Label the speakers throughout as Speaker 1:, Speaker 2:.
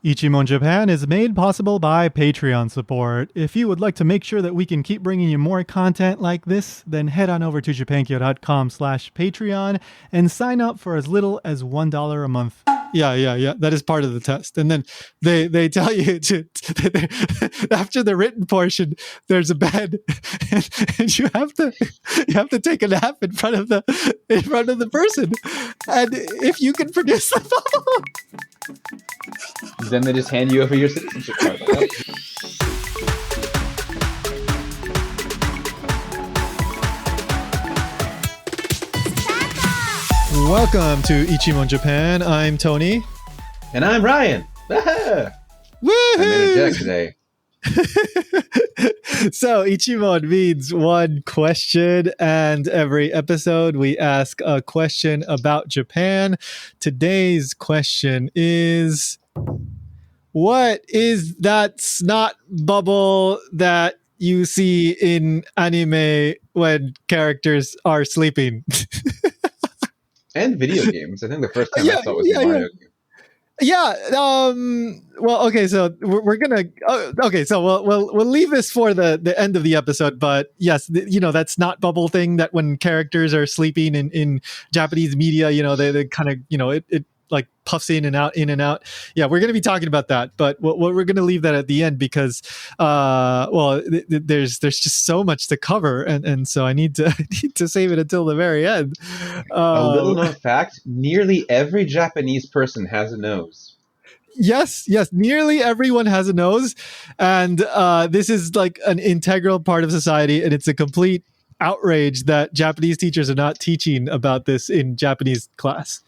Speaker 1: Ichimon Japan is made possible by Patreon support. If you would like to make sure that we can keep bringing you more content like this, then head on over to JapanKyo.com/Patreon and sign up for as little as $1 a month. Yeah. That is part of the test. And then they tell you to after the written portion, there's a bed, and you have to take a nap in front of the person. And if you can produce the bubble,
Speaker 2: then they just hand you over your citizenship card. Right?
Speaker 1: Welcome to Ichimon Japan. I'm Tony.
Speaker 2: And I'm Ryan.
Speaker 1: Woohoo!
Speaker 2: I'm interject today.
Speaker 1: So Ichimon means one question, and every episode we ask a question about Japan. Today's question is, what is that snot bubble that you see in anime when characters are sleeping?
Speaker 2: And video games. I think the first time I saw it was Mario game.
Speaker 1: Yeah. Well, okay. So we're gonna. Okay. So we'll leave this for the end of the episode. But yes, that snot bubble thing that when characters are sleeping in Japanese media, they kind of it like puffs in and out. Yeah, we're going to be talking about that, but we're going to leave that at the end because, there's just so much to cover, and so I need to save it until the very end.
Speaker 2: A little known fact: nearly every Japanese person has a nose.
Speaker 1: Yes, nearly everyone has a nose, and this is like an integral part of society, and it's a complete outrage that Japanese teachers are not teaching about this in Japanese class.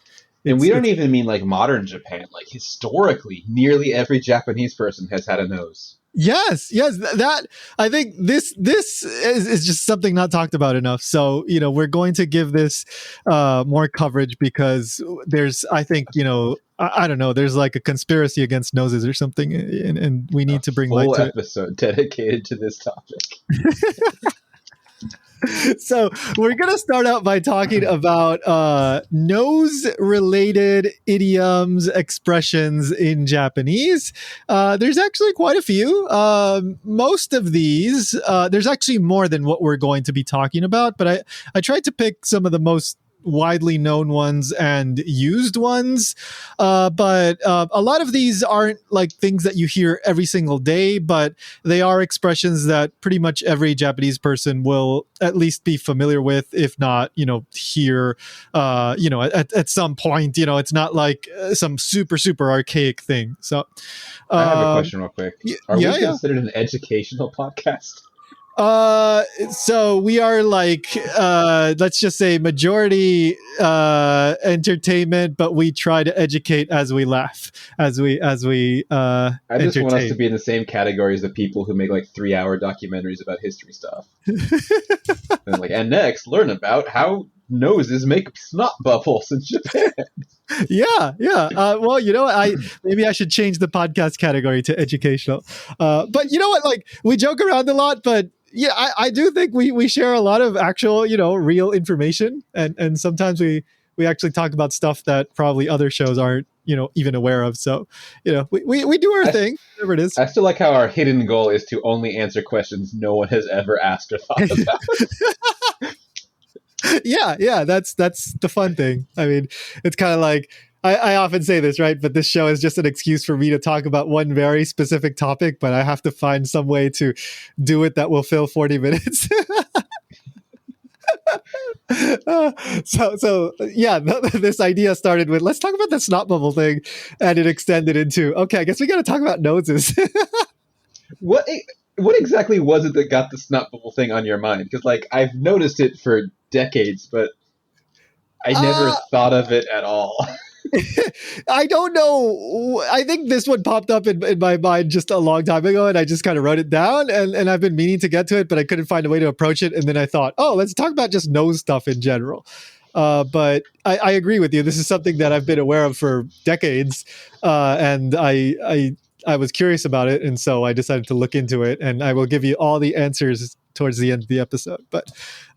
Speaker 2: And we don't even mean like modern Japan. Like historically, nearly every Japanese person has had a nose.
Speaker 1: Yes. That I think this is just something not talked about enough. So we're going to give this more coverage because there's, I think, I don't know, there's like a conspiracy against noses or something, and we need to bring light to it.
Speaker 2: Full episode dedicated to this topic.
Speaker 1: So we're going to start out by talking about nose-related idioms, expressions in Japanese. There's actually quite a few. Most of these, there's actually more than what we're going to be talking about, but I tried to pick some of the most widely known ones and used ones, but a lot of these aren't like things that you hear every single day, but they are expressions that pretty much every Japanese person will at least be familiar with, if not hear at some point. It's not like some super archaic thing. So
Speaker 2: I have a question real quick. Are we considered an educational podcast?
Speaker 1: So we are like, let's just say majority entertainment, but we try to educate as we laugh, as we
Speaker 2: I just
Speaker 1: entertain.
Speaker 2: want us to be in the same category as the people who make like 3-hour documentaries about history stuff. and next, learn about how noses make snot bubbles in Japan.
Speaker 1: Yeah. Well, maybe I should change the podcast category to educational. But you know what? Like, we joke around a lot, but yeah, I do think we share a lot of actual, real information, and sometimes we actually talk about stuff that probably other shows aren't, even aware of. So, we do our thing, whatever it is.
Speaker 2: I still like how our hidden goal is to only answer questions no one has ever asked or thought about.
Speaker 1: Yeah, that's the fun thing. I mean, it's kind of like, I often say this, right? But this show is just an excuse for me to talk about one very specific topic, but I have to find some way to do it that will fill 40 minutes. So yeah, this idea started with, let's talk about the snot bubble thing, and it extended into, okay, I guess we got to talk about noses.
Speaker 2: What exactly was it that got the snot bubble thing on your mind? Because like I've noticed it for decades, but I never thought of it at all.
Speaker 1: I don't know. I think this one popped up in my mind just a long time ago, and I just kind of wrote it down, and I've been meaning to get to it, but I couldn't find a way to approach it. And then I thought, let's talk about just nose stuff in general. But I agree with you. This is something that I've been aware of for decades, and I was curious about it, and so I decided to look into it, and I will give you all the answers towards the end of the episode. But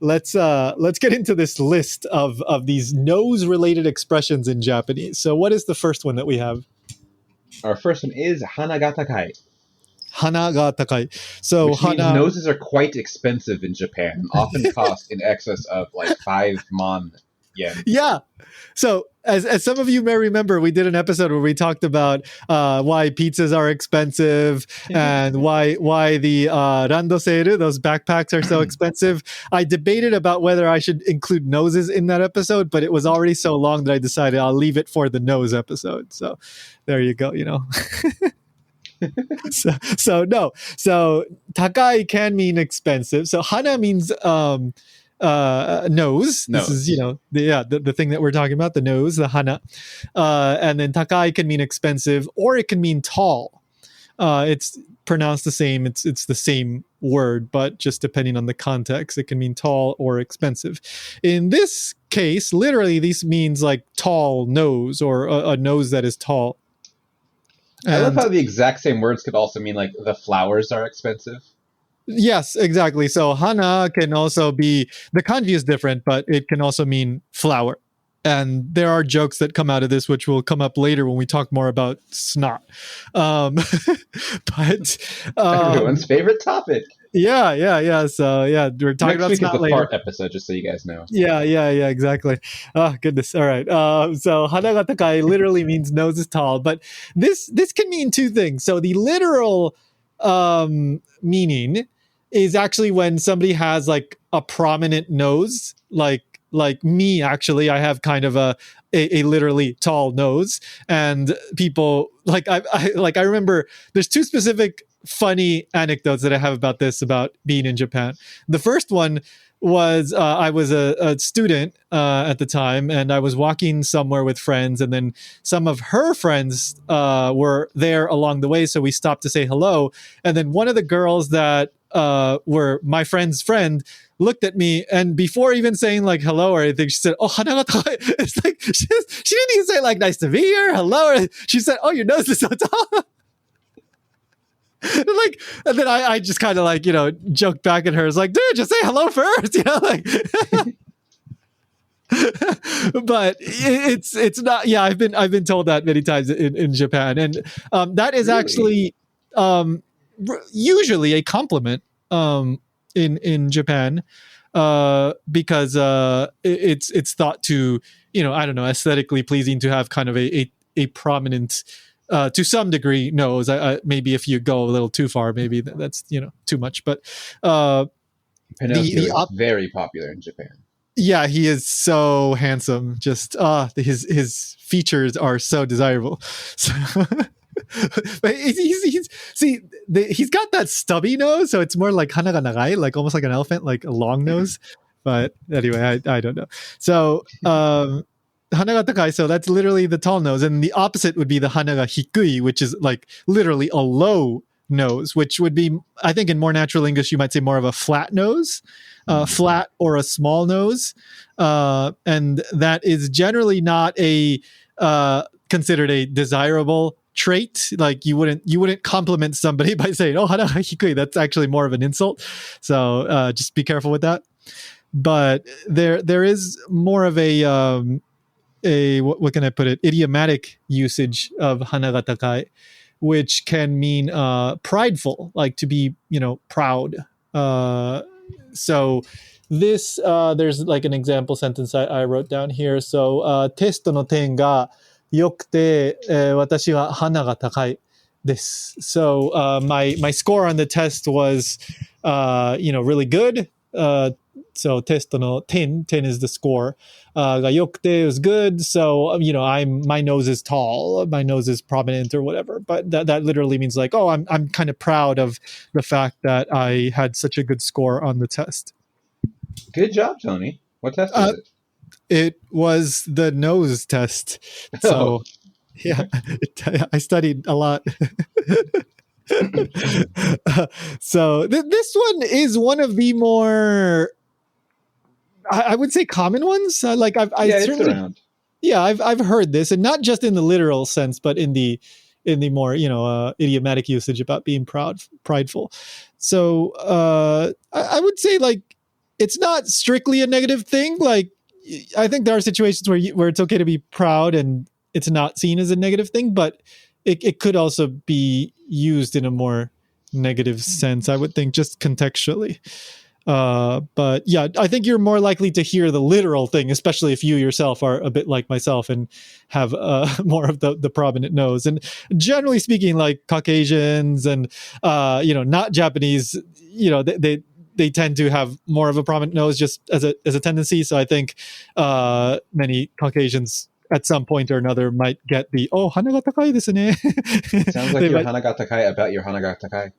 Speaker 1: let's get into this list of these nose-related expressions in Japanese. So what is the first one that we have?
Speaker 2: Our first one is hanagatakai,
Speaker 1: Hana ga takai. So
Speaker 2: which means
Speaker 1: hana,
Speaker 2: noses are quite expensive in Japan and often cost in excess of like 5 yen.
Speaker 1: yeah. So as some of you may remember, we did an episode where we talked about why pizzas are expensive and why the randoseiru, those backpacks, are so expensive. I debated about whether I should include noses in that episode, but it was already so long that I decided I'll leave it for the nose episode. So there you go. So no. So takai can mean expensive. So hana means nose. This is
Speaker 2: Nose.
Speaker 1: the thing that we're talking about, the nose, the hana. And then takai can mean expensive, or it can mean tall. It's pronounced the same. It's the same word, but just depending on the context, it can mean tall or expensive. In this case, literally, this means like tall nose, or a nose that is tall.
Speaker 2: I love
Speaker 1: And
Speaker 2: how the exact same words could also mean like the flowers are expensive.
Speaker 1: yes, exactly. So hana can also be, the kanji is different, but it can also mean flower. And there are jokes that come out of this, which will come up later when we talk more about snot. But
Speaker 2: Everyone's favorite topic.
Speaker 1: yeah. So yeah, we're talking
Speaker 2: Next
Speaker 1: about
Speaker 2: week is
Speaker 1: snot
Speaker 2: the
Speaker 1: later.
Speaker 2: fart episode, just so you guys know.
Speaker 1: Yeah, exactly. Oh goodness. All right. So hana ga takai literally means nose is tall, but this can mean two things. So the literal meaning is actually when somebody has like a prominent nose, like me. Actually, I have kind of a literally tall nose, and people like I remember there's two specific funny anecdotes that I have about this, about being in Japan. The first one was I was a student at the time, and I was walking somewhere with friends, and then some of her friends were there along the way, so we stopped to say hello. And then one of the girls that were my friend's friend looked at me, and before even saying like hello or anything, she said, "Oh, hanagata." It's like she didn't even say like "nice to meet you" or hello. Or, she said, "Oh, your nose is so tall." Like, and then I just kind of like joked back at her. It's like, dude, just say hello first, like. But it's not. Yeah, I've been told that many times in Japan, and that is
Speaker 2: Really?
Speaker 1: actually usually a compliment in Japan, because it's thought to, I don't know, aesthetically pleasing to have kind of a prominent, to some degree, nose. Maybe if you go a little too far, maybe that's too much. But
Speaker 2: Pinocchio
Speaker 1: the
Speaker 2: is very popular in Japan.
Speaker 1: yeah, he is so handsome. Just his features are so desirable. So, but he's got that stubby nose, so it's more like hana ga nagai, like almost like an elephant, like a long nose. But anyway, I don't know. So hana ga takai, so that's literally the tall nose, and the opposite would be the hana ga hikui, which is like literally a low nose, which would be, I think, in more natural English, you might say more of a flat nose, flat or a small nose, and that is generally not considered a desirable trait. Like you wouldn't compliment somebody by saying, "Oh, hana hikui." That's actually more of an insult. So just be careful with that. But there is more of a what can I put it, idiomatic usage of hana ga takai, which can mean prideful, like to be proud. So this there's like an example sentence I wrote down here. So テストの点が良くて、私は鼻が高いです。So my score on the test was really good. So テストの10 is the score. が良くて is good. So my nose is tall, my nose is prominent or whatever. But that literally means like, oh, I'm kind of proud of the fact that I had such a good score on the test.
Speaker 2: Good job, Tony. What test was it?
Speaker 1: It was the nose test. So yeah, I studied a lot. So this one is one of the more, I would say, common ones. Like
Speaker 2: it's
Speaker 1: certainly,
Speaker 2: around.
Speaker 1: Yeah, I've heard this, and not just in the literal sense, but in the more idiomatic usage about being prideful. So I would say like it's not strictly a negative thing. Like I think there are situations where it's okay to be proud and it's not seen as a negative thing, but it could also be used in a more negative sense, I would think, just contextually. But yeah, I think you're more likely to hear the literal thing, especially if you yourself are a bit like myself and have more of the prominent nose. And generally speaking, like Caucasians and not Japanese, they tend to have more of a prominent nose just as a tendency. So I think many Caucasians at some point or another might get the hana ga takai desu ne.
Speaker 2: It sounds like
Speaker 1: They
Speaker 2: your
Speaker 1: might.
Speaker 2: Hanagatakai about your Hanagatakai.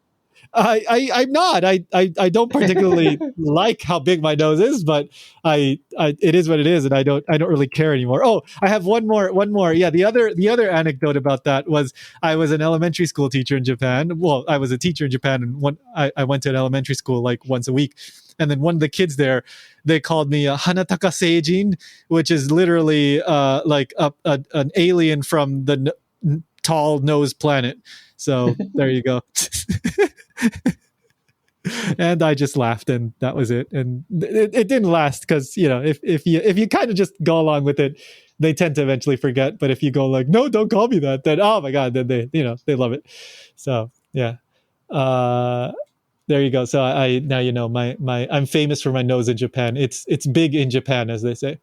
Speaker 1: I'm not. I don't particularly like how big my nose is, but it is what it is, and I don't really care anymore. Oh, I have one more. Yeah, the other anecdote about that was I was an elementary school teacher in Japan. Well, I was a teacher in Japan, and I went to an elementary school like once a week, and then one of the kids there, they called me Hanataka Seijin, which is literally like an alien from the tall nose planet. So there you go. And I just laughed, and that was it. And it didn't last because if you kind of just go along with it, they tend to eventually forget. But if you go like, no, don't call me that, then oh my god, then they love it. So yeah, uh, there you go. So I now my I'm famous for my nose in Japan. It's big in Japan, as they say.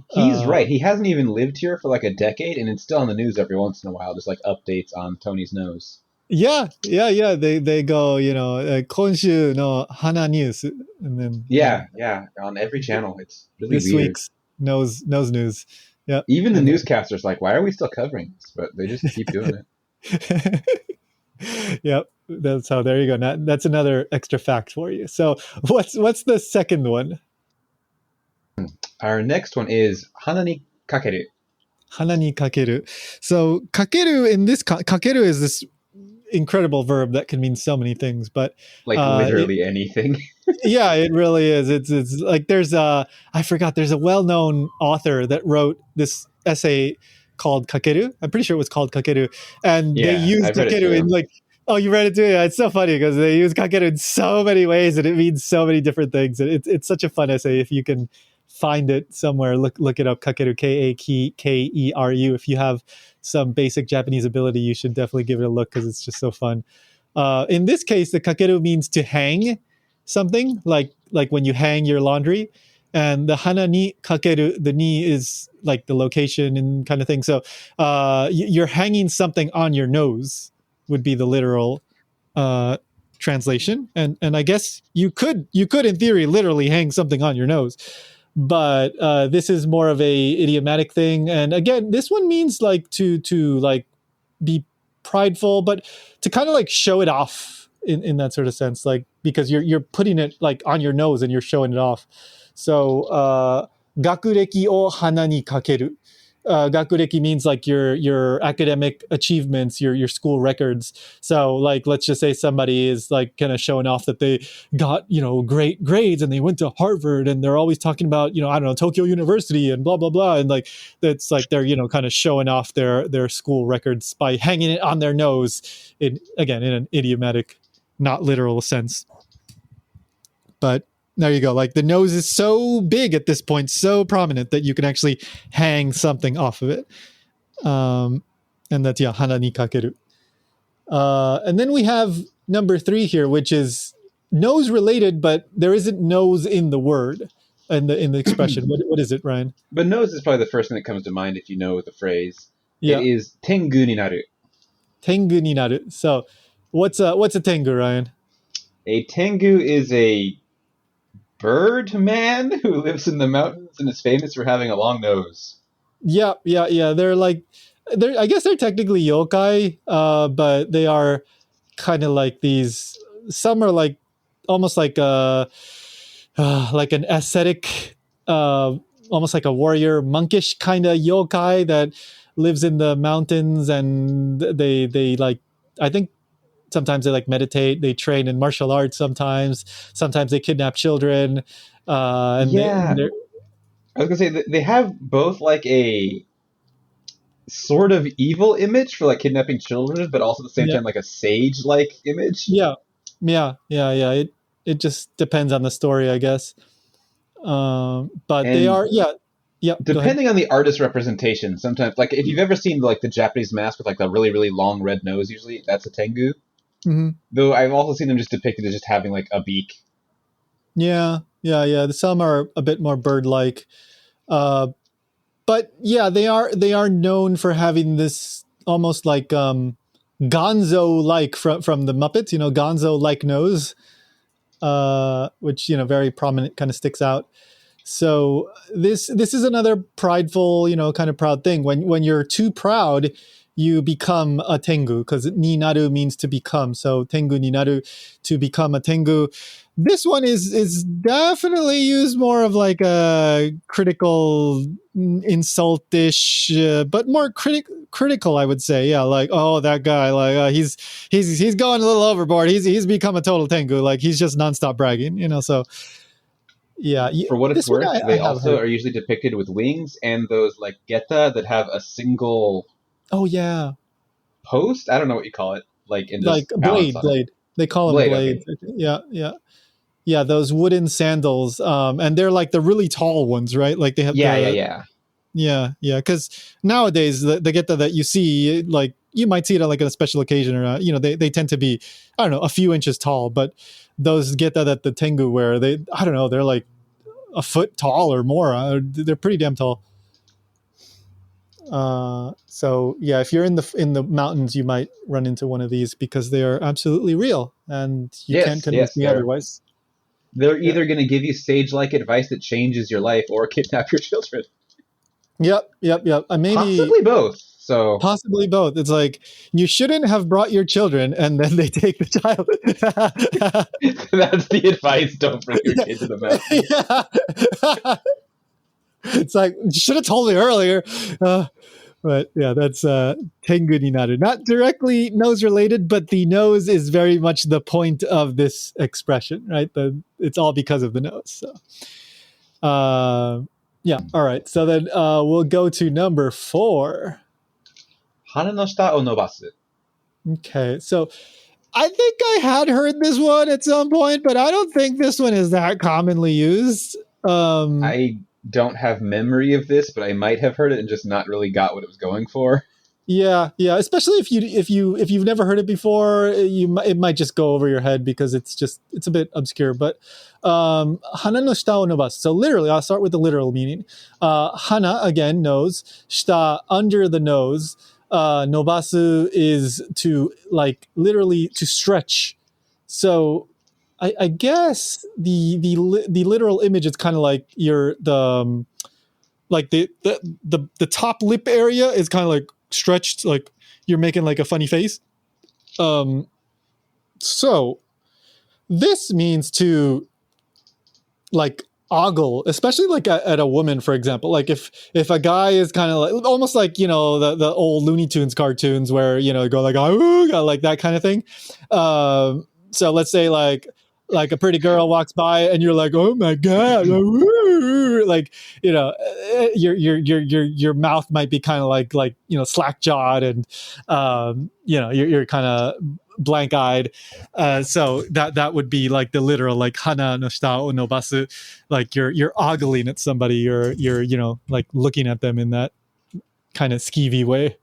Speaker 2: He's
Speaker 1: Uh,
Speaker 2: right. He hasn't even lived here for like a decade, and it's still on the news every once in a while, just like updates on Tony's nose.
Speaker 1: yeah. They go, Konshu no hana news, and then
Speaker 2: Yeah, yeah, on every channel. It's really
Speaker 1: this
Speaker 2: weird.
Speaker 1: week's nose news. Yep.
Speaker 2: Even the
Speaker 1: And
Speaker 2: newscasters like, why are we still covering this? But they just keep doing it.
Speaker 1: yep. That's how. There you go. Now, that's another extra fact for you. So what's the second one?
Speaker 2: Our next one is Hana ni kakeru.
Speaker 1: Hana ni kakeru. So kakeru in this kakeru is this incredible verb that can mean so many things, but
Speaker 2: Like
Speaker 1: it,
Speaker 2: literally anything.
Speaker 1: yeah, it really is. It's like there's I forgot, there's a well-known author that wrote this essay called Kakeru. I'm pretty sure it was called Kakeru, and they
Speaker 2: Yeah,
Speaker 1: use
Speaker 2: I've read it
Speaker 1: Kakeru in
Speaker 2: too.
Speaker 1: like, oh, you read it too? Yeah, it's so funny because they use Kakeru in so many ways and it means so many different things. And it's such a fun essay. If you can find it somewhere, look it up. Kakeru, Kakeru. If you have some basic Japanese ability, you should definitely give it a look because it's just so fun. In this case, the kakeru means to hang something, like when you hang your laundry, and the hana ni kakeru, the ni is like the location and kind of thing. So you're hanging something on your nose would be the literal uh, translation, and I guess you could in theory literally hang something on your nose, but this is more of a idiomatic thing. And again, this one means like to like be prideful, but to kind of like show it off in that sort of sense, like because you're putting it like on your nose and you're showing it off. So gakureki o hana ni kakeru. Gakureki means like your academic achievements, your school records. So like let's just say somebody is like kind of showing off that they got great grades and they went to Harvard and they're always talking about I don't know, Tokyo University and blah blah blah, and like that's like they're kind of showing off their school records by hanging it on their nose, in again in an idiomatic, not literal sense. But there you go. Like the nose is so big at this point, so prominent that you can actually hang something off of it. Um, and that's hana ni kakeru. And then we have number 3 here, which is nose related, but there isn't nose in the word in the expression. What is it, Ryan?
Speaker 2: But nose is probably the first thing that comes to mind if you know the phrase. It
Speaker 1: Yeah,
Speaker 2: is tengu ni naru.
Speaker 1: tengu ni naru. So, what's a tengu, Ryan?
Speaker 2: A tengu is a bird man who lives in the mountains and is famous for having a long nose.
Speaker 1: Yeah. They're like, I guess they're technically yokai, but they are kind of like these. Some are like almost like an ascetic, uh, almost like a warrior monkish kind of yokai that lives in the mountains, and they like, I think sometimes they like meditate, they train in martial arts, sometimes they kidnap children, and
Speaker 2: Yeah,
Speaker 1: they're
Speaker 2: I was gonna say that they have both like a sort of evil image for like kidnapping children, but also at the same
Speaker 1: yeah
Speaker 2: time like a sage-like image.
Speaker 1: yeah yeah. It just depends on the story, I guess. But they
Speaker 2: And
Speaker 1: are, yeah. Yep, go ahead.
Speaker 2: Depending on the artist representation, sometimes like if you've ever seen like the Japanese mask with like the really really long red nose, usually that's a tengu.
Speaker 1: Hmm.
Speaker 2: Though I've also seen them just depicted as just having like a beak.
Speaker 1: Yeah, yeah, yeah. Some are a bit more bird-like, uh, but yeah, they are known for having this almost like Gonzo-like from the Muppets. Gonzo-like nose, which very prominent, kind of sticks out. So this is another prideful, kind of proud thing. When you're too proud, you become a tengu, because ni naru means to become. So tengu ni naru, to become a tengu. This one is definitely used more of like a critical, insultish, but more critical, I would say. Yeah, like, oh, that guy, like, he's going a little overboard. He's become a total tengu. Like, he's just nonstop bragging. So yeah,
Speaker 2: For what it's
Speaker 1: this one
Speaker 2: worth,
Speaker 1: I
Speaker 2: they
Speaker 1: have
Speaker 2: also
Speaker 1: heard.
Speaker 2: are usually depicted with wings and those like geta that have a single
Speaker 1: Oh yeah,
Speaker 2: post. I don't know what you call it, like and
Speaker 1: like
Speaker 2: just balance
Speaker 1: blade,
Speaker 2: on it.
Speaker 1: blade. They call them
Speaker 2: Blade,
Speaker 1: blades.
Speaker 2: okay.
Speaker 1: Yeah, yeah, yeah. Those wooden sandals, and they're like the really tall ones, right? Like they have
Speaker 2: Yeah, yeah,
Speaker 1: the
Speaker 2: yeah.
Speaker 1: yeah, yeah. Because nowadays the geta that you see, like you might see it on like on a special occasion, or they tend to be, I don't know, a few inches tall. But those geta that the tengu wear, I don't know, they're like a foot tall or more. They're pretty damn tall. So yeah, if you're in the mountains, you might run into one of these, because they are absolutely real, and you can't
Speaker 2: Yes,
Speaker 1: convince
Speaker 2: yes.
Speaker 1: me otherwise.
Speaker 2: They're
Speaker 1: Yeah.
Speaker 2: either going to give you sage-like advice that changes your life or kidnap your children.
Speaker 1: Yep. Yep. Yep. Maybe
Speaker 2: Possibly both. So
Speaker 1: possibly both. It's like, you shouldn't have brought your children, and then they take the child.
Speaker 2: that's the advice. Don't bring your kid to the mountains.
Speaker 1: Yeah. It's like, you should have told me earlier. Uh, But yeah, that's Tengu ni naru. Not directly nose related, but the nose is very much the point of this expression, right? It's all because of the nose. So, yeah. All right. So then we'll go to number 4.
Speaker 2: 鼻の下を伸ばす.
Speaker 1: Okay. So I think I had heard this one at some point, but I don't think this one is that commonly used.
Speaker 2: I don't have memory of this, but I might have heard it and just not really got what it was going for.
Speaker 1: Yeah, yeah. Especially if you've never heard it before, it might just go over your head, because it's a bit obscure. But hana no shita o nobasu. So literally, I'll start with the literal meaning. Hana, again, nose. Shita, under the nose. Nobasu is to, like, literally to stretch. So I guess the literal image is kind of like like the top lip area is kind of like stretched, like you're making like a funny face. um so this means to, like, ogle, especially like at a woman, for example. Like if a guy is kind of like, almost like, the old Looney Tunes cartoons, where go like, oh, like that kind of thing. So let's say, like a pretty girl walks by, and you're like, oh my god, like, your mouth might be kind of like slack jawed, and you're kind of blank eyed. So that would be like the literal, like, hana no shita o nobasu, like you're ogling at somebody, you're like looking at them in that kind of skeevy way.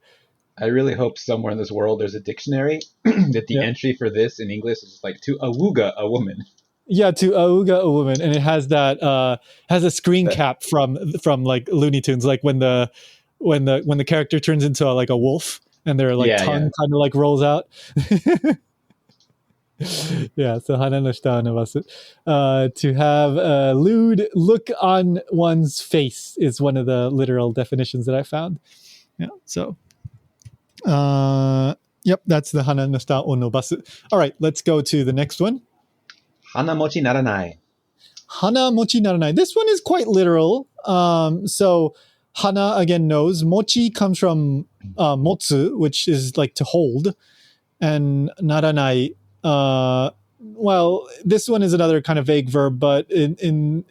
Speaker 2: I really hope somewhere in this world there's a dictionary that the
Speaker 1: Yeah.
Speaker 2: entry for this in English is just like to awooga a woman.
Speaker 1: Yeah, to auga a woman, and it has a screen
Speaker 2: That
Speaker 1: cap from like Looney Tunes, like when the character turns into like a wolf, and their like
Speaker 2: yeah,
Speaker 1: tongue
Speaker 2: yeah.
Speaker 1: kind of like rolls out. Yeah, so hana no shita no basu. To have a lewd look on one's face is one of the literal definitions that I found. Yeah, so yep, that's the hana no shita o no basu. All right, let's go to the next one.
Speaker 2: 鼻持ちならない.
Speaker 1: Hana mochi naranai. This one is quite literal. So hana, again, nose. Mochi comes from motsu, which is like to hold, and naranai. Well, this one is another kind of vague verb, but in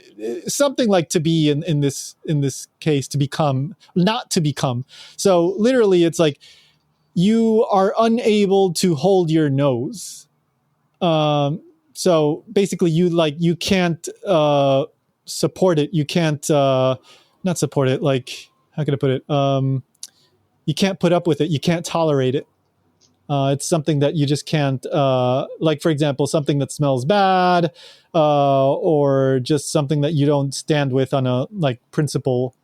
Speaker 1: something like to be, in this case, to become, not to become. So literally, it's like you are unable to hold your nose. So basically, you can't support it. You can't, not support it. Like, how can I put it? You can't put up with it. You can't tolerate it. It's something that you just can't, like, for example, something that smells bad, or just something that you don't stand with on a like principle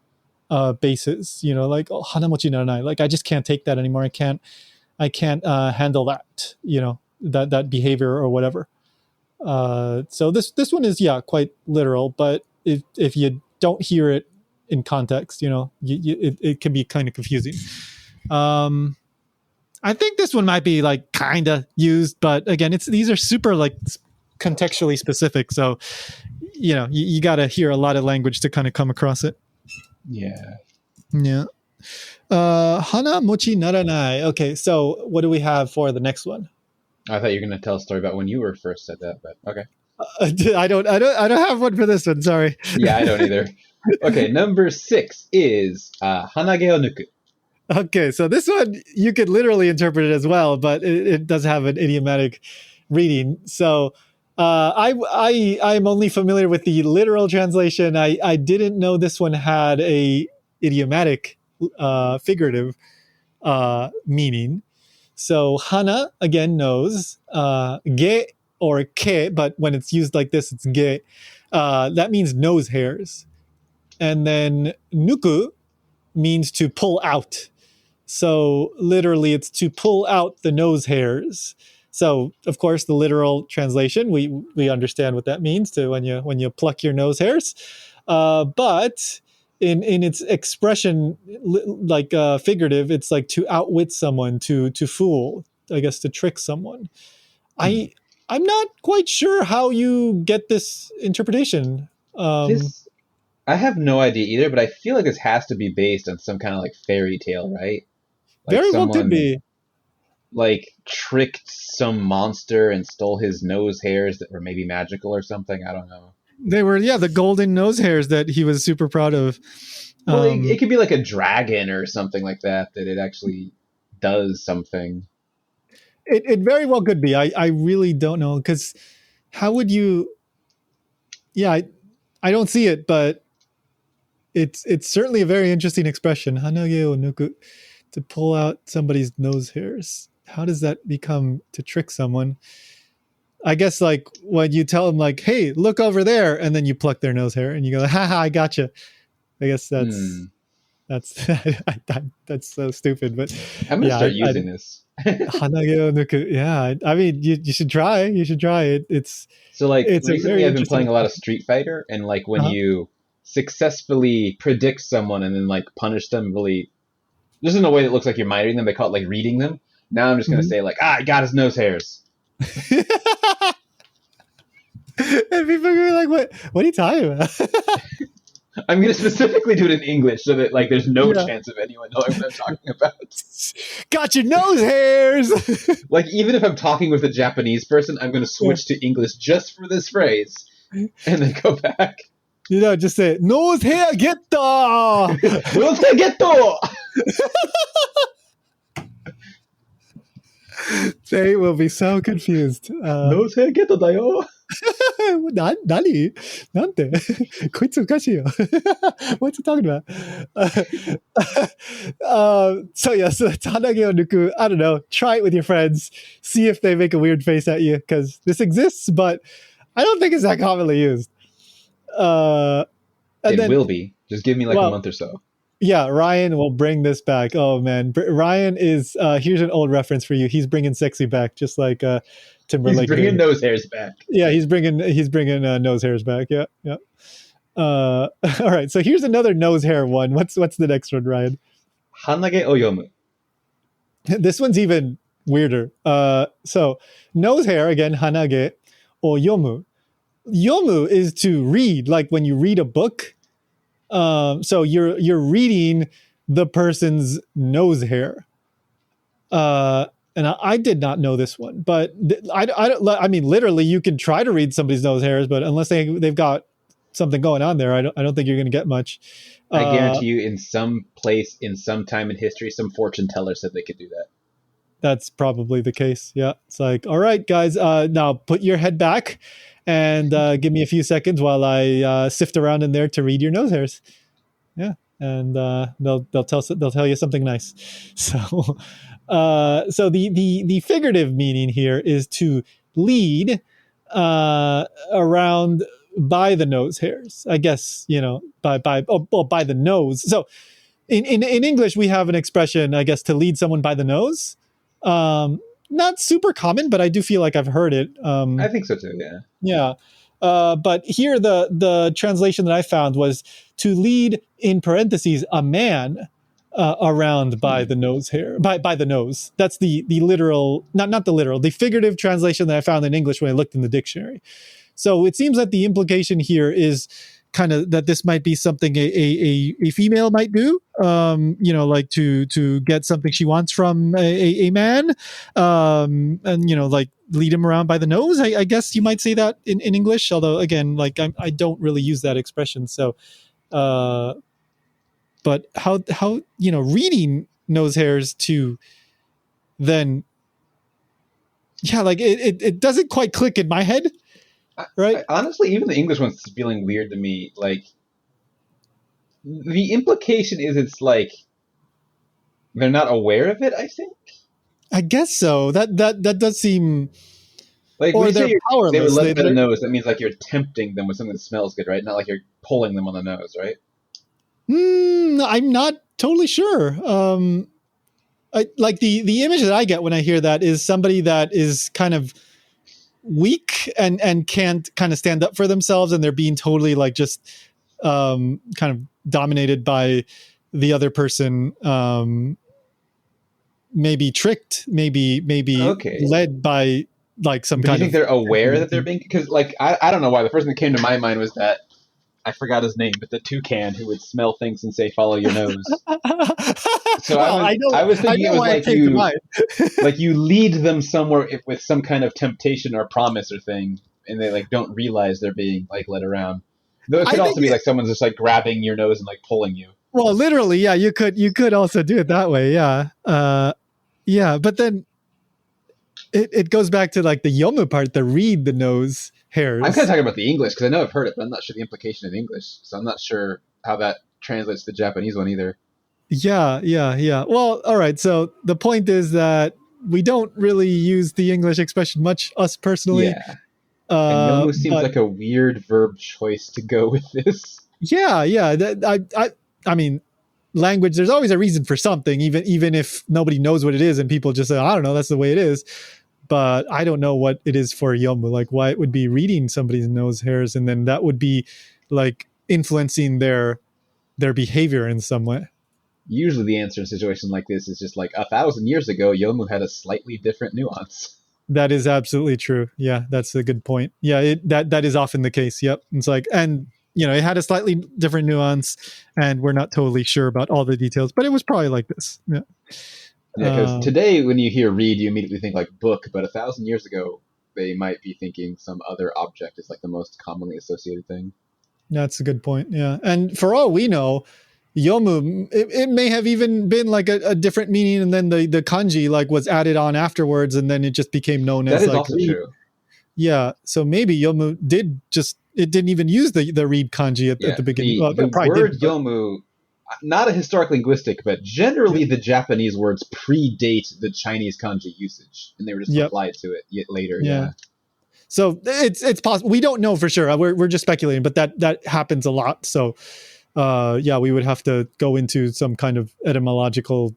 Speaker 1: basis. You know, like, oh, hanamochi naranai. Like, I just can't take that anymore. I can't handle that. You know, that behavior or whatever. So this one is quite literal, but if you don't hear it in context, you know, it can be kind of confusing. I think this one might be like kind of used, but again, these are super like contextually specific. So, you know, you got to hear a lot of language to kind of come across it.
Speaker 2: Yeah.
Speaker 1: Yeah. Hana mochi naranai. Okay, so what do we have for the next one?
Speaker 2: I thought you were going to tell a story about when you were first said that, but okay.
Speaker 1: I don't have one for this one. Sorry.
Speaker 2: Yeah, I don't either. Okay, number 6 is hanage o nuku.
Speaker 1: Okay, so this one you could literally interpret it as well, but it does have an idiomatic reading. So I'm only familiar with the literal translation. I didn't know this one had a idiomatic figurative meaning. So hana again nose, ge or ke, but when it's used like this, it's ge. That means nose hairs, and then nuku means to pull out. So literally, it's to pull out the nose hairs. So of course, the literal translation we understand what that means to when you pluck your nose hairs, but in its expression, like figurative, it's like to outwit someone, to fool, I guess, to trick someone. I'm not quite sure how you get this interpretation.
Speaker 2: This I have no idea either, but I feel like this has to be based on some kind of like fairy tale, right? Like
Speaker 1: Very well could
Speaker 2: someone
Speaker 1: be.
Speaker 2: like tricked some monster and stole his nose hairs that were maybe magical or something. I don't know.
Speaker 1: They were, the golden nose hairs that he was super proud of.
Speaker 2: Well, it could be like a dragon or something like that it actually does something.
Speaker 1: It very well could be. I really don't know, because how would you? Yeah, I don't see it, but it's certainly a very interesting expression. Hanage o nuku, to pull out somebody's nose hairs. How does that become to trick someone? I guess like when you tell them like, "Hey, look over there," and then you pluck their nose hair, and you go, "Ha ha, I gotcha." I guess that's that's so stupid. But
Speaker 2: I'm gonna start using this.
Speaker 1: Hanage o nuku. Yeah, I mean, you should try. You should try it. It's
Speaker 2: so like
Speaker 1: it's
Speaker 2: recently I've been playing a lot of Street Fighter, and like when you successfully predict someone and then like punish them really, just in a way that looks like you're minding them. They call it like reading them. Now I'm just gonna say like, I got his nose hairs.
Speaker 1: And people are like, what are you talking about?
Speaker 2: I'm going to specifically do it in English so that like there's no chance of anyone knowing what I'm talking about.
Speaker 1: Got your nose hairs!
Speaker 2: Like even if I'm talking with a Japanese person, I'm going to switch to English just for this phrase and then go back.
Speaker 1: You know, just say, nose hair getto!
Speaker 2: Nose hair getto!
Speaker 1: They will be so confused.
Speaker 2: Nose hair getto da yo!
Speaker 1: 何なんてこいつおかしいよ What's he talking about? So that's hanage o nuku. I don't know. Try it with your friends. See if they make a weird face at you, because this exists, but I don't think it's that commonly used.
Speaker 2: It will be. Just give me like a month or so.
Speaker 1: Yeah, Ryan will bring this back. Oh man, Ryan is. Here's an old reference for you. He's bringing sexy back, just like Timberlake.
Speaker 2: He's bringing nose hairs back.
Speaker 1: Yeah, he's bringing nose hairs back. Yeah. All right. So here's another nose hair one. What's the next one, Ryan?
Speaker 2: Hanage o yomu.
Speaker 1: This one's even weirder. So nose hair again. Hanage o yomu. Yomu is to read, like when you read a book. So you're reading the person's nose hair. And I did not know this one, but I mean, literally, you can try to read somebody's nose hairs, but unless they've got something going on there, I don't think you're going to get much.
Speaker 2: I guarantee you, in some place, in some time in history, some fortune teller said they could do that.
Speaker 1: That's probably the case. Yeah, it's like, all right, guys, now put your head back and give me a few seconds while I sift around in there to read your nose hairs. Yeah, and they'll tell you something nice. So, so the figurative meaning here is to lead around by the nose hairs. I guess by the nose. So in English we have an expression, I guess, to lead someone by the nose. Not super common, but I do feel like I've heard it.
Speaker 2: I think so too. Yeah.
Speaker 1: Yeah. But here the translation that I found was to lead in parentheses a man around by the nose hair by the nose. That's the literal, not the literal, the figurative translation that I found in English when I looked in the dictionary. So it seems that the implication here is kind of that this might be something a female might do, like to get something she wants from a man, and like lead him around by the nose. I guess you might say that in English, although again, like I don't really use that expression. So, but how reading nose hairs to then, yeah, like it doesn't quite click in my head, right?
Speaker 2: Honestly, even the English one's feeling weird to me. Like, the implication is it's like they're not aware of it, I think.
Speaker 1: I guess so. That does seem,
Speaker 2: Like, when
Speaker 1: or
Speaker 2: you
Speaker 1: they're
Speaker 2: say they were
Speaker 1: powerless.
Speaker 2: led by the nose, that means like you're tempting them with something that smells good, right? Not like you're pulling them on the nose, right?
Speaker 1: I'm not totally sure. Like the image that I get when I hear that is somebody that is kind of weak and can't kind of stand up for themselves, and they're being totally like just kind of dominated by the other person. Maybe tricked, maybe
Speaker 2: Okay.
Speaker 1: led by like some
Speaker 2: But do you
Speaker 1: kind
Speaker 2: think
Speaker 1: of.
Speaker 2: they're aware that they're being? Because like I don't know why the first thing that came to my mind was that I forgot his name, but the toucan who would smell things and say "follow your nose." So
Speaker 1: Well,
Speaker 2: I was
Speaker 1: I
Speaker 2: thinking it
Speaker 1: know
Speaker 2: was
Speaker 1: why it came to mind.
Speaker 2: like you lead them somewhere with some kind of temptation or promise or thing, and they like don't realize they're being like led around. Though it
Speaker 1: I
Speaker 2: could
Speaker 1: think
Speaker 2: also be like someone's just like grabbing your nose and like pulling you.
Speaker 1: well, literally, yeah, you could also do it that way, yeah. Yeah, but then it goes back to like the yomu part, the read the nose
Speaker 2: I'm kind of
Speaker 1: hairs.
Speaker 2: talking about the English because I know I've heard it, but I'm not sure the implication in English. So I'm not sure how that translates to the Japanese one either.
Speaker 1: Yeah. Well, all right. So the point is that we don't really use the English expression much, us personally.
Speaker 2: Yeah, and yomu seems
Speaker 1: But
Speaker 2: like a weird verb choice to go with this.
Speaker 1: yeah. I mean, language. There's always a reason for something, even if nobody knows what it is, and people just say, "I don't know, that's the way it is." But I don't know what it is for yomu. Like why it would be reading somebody's nose hairs, and then that would be like influencing their behavior in some way.
Speaker 2: Usually, the answer in situations like this is just like 1,000 years ago, yomu had a slightly different nuance.
Speaker 1: That is absolutely true. Yeah, that's a good point. Yeah, that is often the case. Yep. It's like, and it had a slightly different nuance, and we're not totally sure about all the details, but it was probably like this. Yeah.
Speaker 2: Yeah, because today when you hear read, you immediately think like book, but 1,000 years ago, they might be thinking some other object is like the most commonly associated thing.
Speaker 1: That's a good point. Yeah, and for all we know, yomu it may have even been like a different meaning, and then the kanji like was added on afterwards, and then it just became known
Speaker 2: That
Speaker 1: as
Speaker 2: is
Speaker 1: like
Speaker 2: also
Speaker 1: read.
Speaker 2: true.
Speaker 1: Yeah, so maybe yomu it didn't even use the read kanji at
Speaker 2: Yeah,
Speaker 1: the beginning. Well,
Speaker 2: the
Speaker 1: it probably
Speaker 2: word
Speaker 1: did, but
Speaker 2: yomu, not a historic linguistic, but generally
Speaker 1: yeah.
Speaker 2: the Japanese words predate the Chinese kanji usage, and they were just
Speaker 1: Yep.
Speaker 2: applied to it yet later.
Speaker 1: Yeah.
Speaker 2: Yeah.
Speaker 1: So it's possible. We don't know for sure. We're just speculating, but that happens a lot. So yeah, we would have to go into some kind of etymological,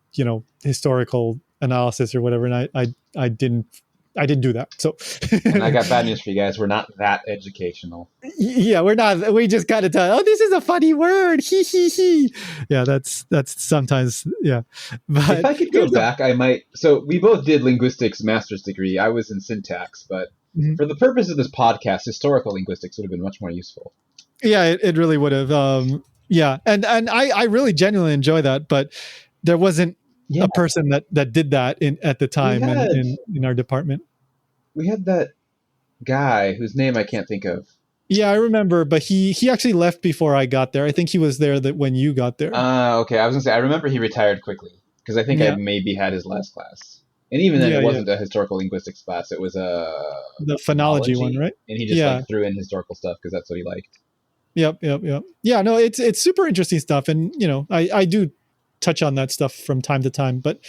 Speaker 1: historical analysis or whatever. And I didn't do that. So
Speaker 2: And I got bad news for you guys. We're not that educational.
Speaker 1: yeah, we're not. We just got to tell. Oh, this is a funny word. He he. Yeah, that's sometimes yeah. But
Speaker 2: If I could go back, I might. So we both did linguistics master's degree. I was in syntax, but
Speaker 1: Mhm.
Speaker 2: for the purpose of this podcast, historical linguistics would have been much more useful.
Speaker 1: Yeah, it really would have. Yeah, and I really genuinely enjoy that, but there wasn't
Speaker 2: Yeah,
Speaker 1: a person that did that at the
Speaker 2: we
Speaker 1: time
Speaker 2: had
Speaker 1: in our department.
Speaker 2: we had that guy whose name I can't think of.
Speaker 1: Yeah, I remember, but he actually left before I got there. I think he was there that when you got there.
Speaker 2: Okay. I was gonna say I remember he retired quickly because I think I
Speaker 1: Yeah,
Speaker 2: maybe had his last class, and even then
Speaker 1: yeah,
Speaker 2: it
Speaker 1: yeah.
Speaker 2: wasn't a historical linguistics class; it was a
Speaker 1: The phonology one,
Speaker 2: phonology,
Speaker 1: right?
Speaker 2: and he just
Speaker 1: Yeah,
Speaker 2: like threw in historical stuff because that's what he liked.
Speaker 1: Yep. Yeah, no, it's super interesting stuff, and I do touch on that stuff from time to time, but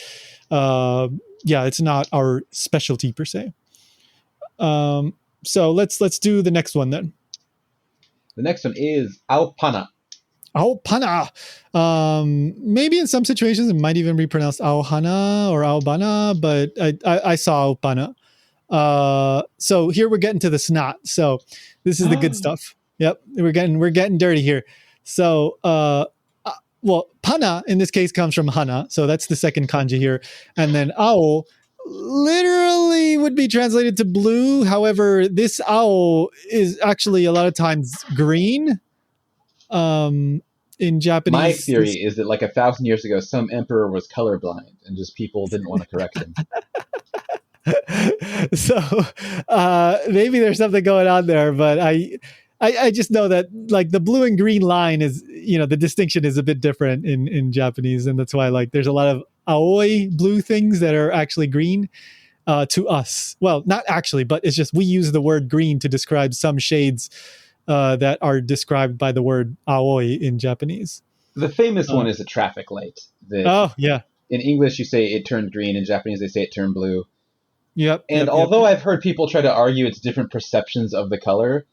Speaker 1: uh, yeah, it's not our specialty per se. So let's do the next one then.
Speaker 2: The next one is Aopana.
Speaker 1: Aopana. Maybe in some situations it might even be pronounced Aohana or Aobana, but I saw Aopana. So here we're getting to the snot. So this is the good stuff. Yep, we're getting dirty here. So well, pana in this case comes from hana, so that's the second kanji here, and then ao literally would be translated to blue. However, this ao is actually a lot of times green. In Japanese,
Speaker 2: my theory is that like 1,000 years ago, some emperor was colorblind and just people didn't want to correct him.
Speaker 1: So maybe there's something going on there, but I just know that like the blue and green line is, the distinction is a bit different in Japanese, and that's why like there's a lot of aoi blue things that are actually green to us. Well, not actually, but it's just we use the word green to describe some shades that are described by the word aoi in Japanese.
Speaker 2: The famous one is a traffic light.
Speaker 1: Oh yeah.
Speaker 2: In English, you say it turned green. In Japanese, they say it turned blue.
Speaker 1: Yep.
Speaker 2: And although I've heard people try to argue it's different perceptions of the color,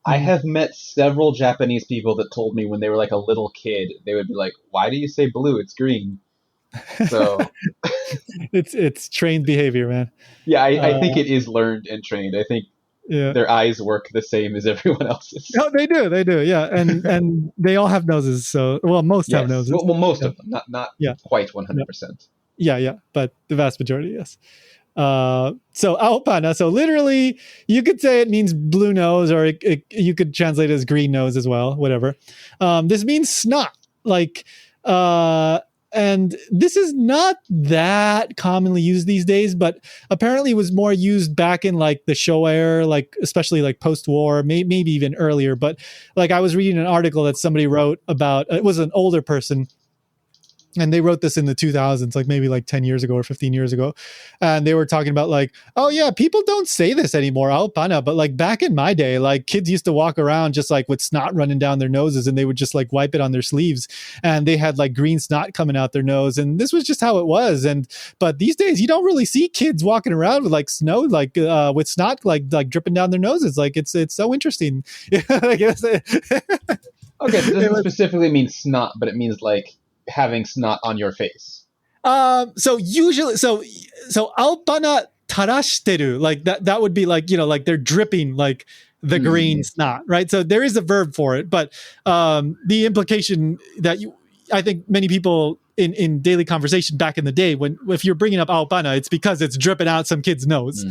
Speaker 2: I have met several Japanese people that told me when they were like a little kid, they would be like, "Why do you say blue? It's green." So
Speaker 1: it's trained behavior, man.
Speaker 2: Yeah, I think it is learned and trained. I think their eyes work the same as everyone else's.
Speaker 1: No, they do. Yeah, and they all have noses. So, well, most have noses.
Speaker 2: Well, most of them, not quite 100%.
Speaker 1: Yeah, but the vast majority, yes. So aopana, so literally you could say it means blue nose, or you could translate it as green nose as well, whatever. This means snot, like, and this is not that commonly used these days, but apparently it was more used back in like the Showa era, like especially like post-war, maybe even earlier. But like I was reading an article that somebody wrote about, it was an older person, and they wrote this in the 2000s, like maybe like 10 years ago or 15 years ago. And they were talking about like, oh yeah, people don't say this anymore, aopana. But like back in my day, like kids used to walk around just like with snot running down their noses, and they would just like wipe it on their sleeves, and they had like green snot coming out their nose. And this was just how it was. But these days you don't really see kids walking around with like snow, like with snot, like dripping down their noses. Like it's so interesting. I guess.
Speaker 2: Okay, so it doesn't specifically mean snot, but it means like having snot on your face.
Speaker 1: So usually, so aopana tarashiteru, like that would be like, like they're dripping like the green snot, right? So there is a verb for it, but the implication that I think many people in daily conversation back in the day, if you're bringing up aopana, it's because it's dripping out some kid's nose.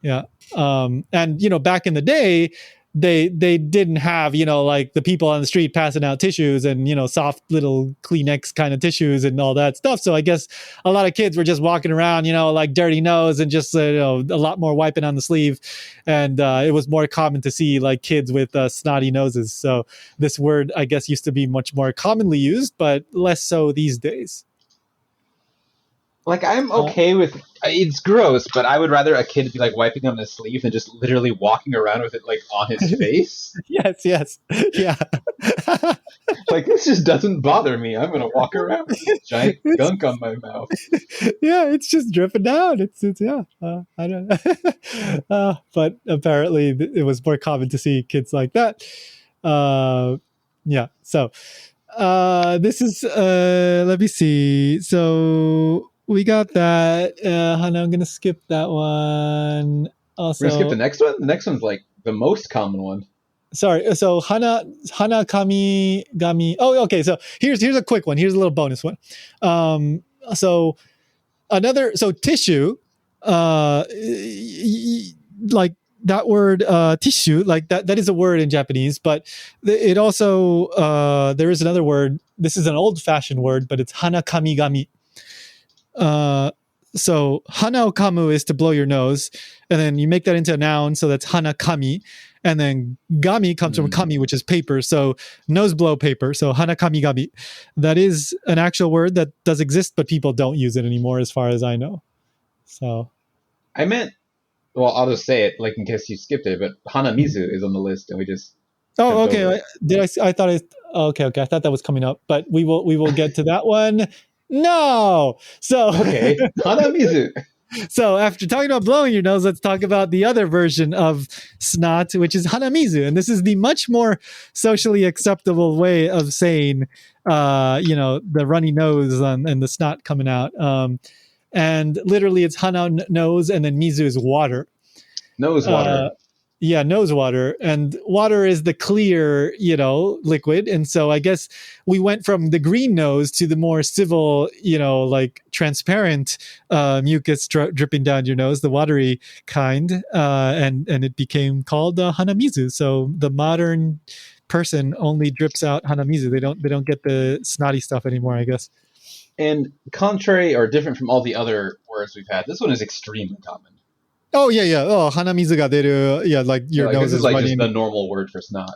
Speaker 1: Yeah. And back in the day, they didn't have, like the people on the street passing out tissues and, soft little Kleenex kind of tissues and all that stuff. So I guess a lot of kids were just walking around, like dirty nose and just, a lot more wiping on the sleeve. And it was more common to see like kids with snotty noses. So this word, I guess, used to be much more commonly used, but less so these days.
Speaker 2: Like, I'm okay with, it's gross, but I would rather a kid be like wiping on his sleeve than just literally walking around with it like on his face.
Speaker 1: Yes. Yeah.
Speaker 2: Like, this just doesn't bother me. I'm going to walk around with this giant gunk on my mouth.
Speaker 1: Yeah, it's just dripping down. It's yeah. I don't know. But apparently it was more common to see kids like that. Yeah. So this is, let me see. So we got that. Hana, I'm going to skip that one. Also,
Speaker 2: we're going to skip the next one? The next one's like the most common one.
Speaker 1: Sorry. So hana kami gami. Oh, okay. So here's a quick one. Here's a little bonus one. So tissue, like that word tissue, like that is a word in Japanese, but it also there is another word. This is an old-fashioned word, but it's hana kami gami. So hana o kamu is to blow your nose, and then you make that into a noun, so that's hana kami, and then gami comes from kami, which is paper, so nose blow paper, so hana kami gami. That is an actual word that does exist, but people don't use it anymore as far as I know. So
Speaker 2: I meant, well, I'll just say it like in case you skipped it, but hanamizu is on the list, and we just
Speaker 1: Oh,
Speaker 2: Jumped
Speaker 1: okay.
Speaker 2: over it.
Speaker 1: Did I thought I. Okay, okay. I thought that was coming up, but we will get to that one. No. So
Speaker 2: Okay, Hanamizu.
Speaker 1: so after talking about blowing your nose, let's talk about the other version of snot, which is hanamizu, and this is the much more socially acceptable way of saying, the runny nose and the snot coming out. And literally, it's hana nose, and then mizu is water.
Speaker 2: Nose
Speaker 1: Uh,
Speaker 2: water.
Speaker 1: yeah, nose water, and water is the clear, liquid. And so I guess we went from the green nose to the more civil, like transparent mucus dripping down your nose, the watery kind, and it became called hanamizu. So the modern person only drips out hanamizu. They don't get the snotty stuff anymore, I guess.
Speaker 2: And contrary or different from all the other words we've had, this one is extremely common.
Speaker 1: Oh yeah, yeah. Oh, hanamizu ga deru. Yeah, like
Speaker 2: Yeah,
Speaker 1: your
Speaker 2: like
Speaker 1: nose
Speaker 2: this is
Speaker 1: is
Speaker 2: like just
Speaker 1: running.
Speaker 2: the normal word for snot.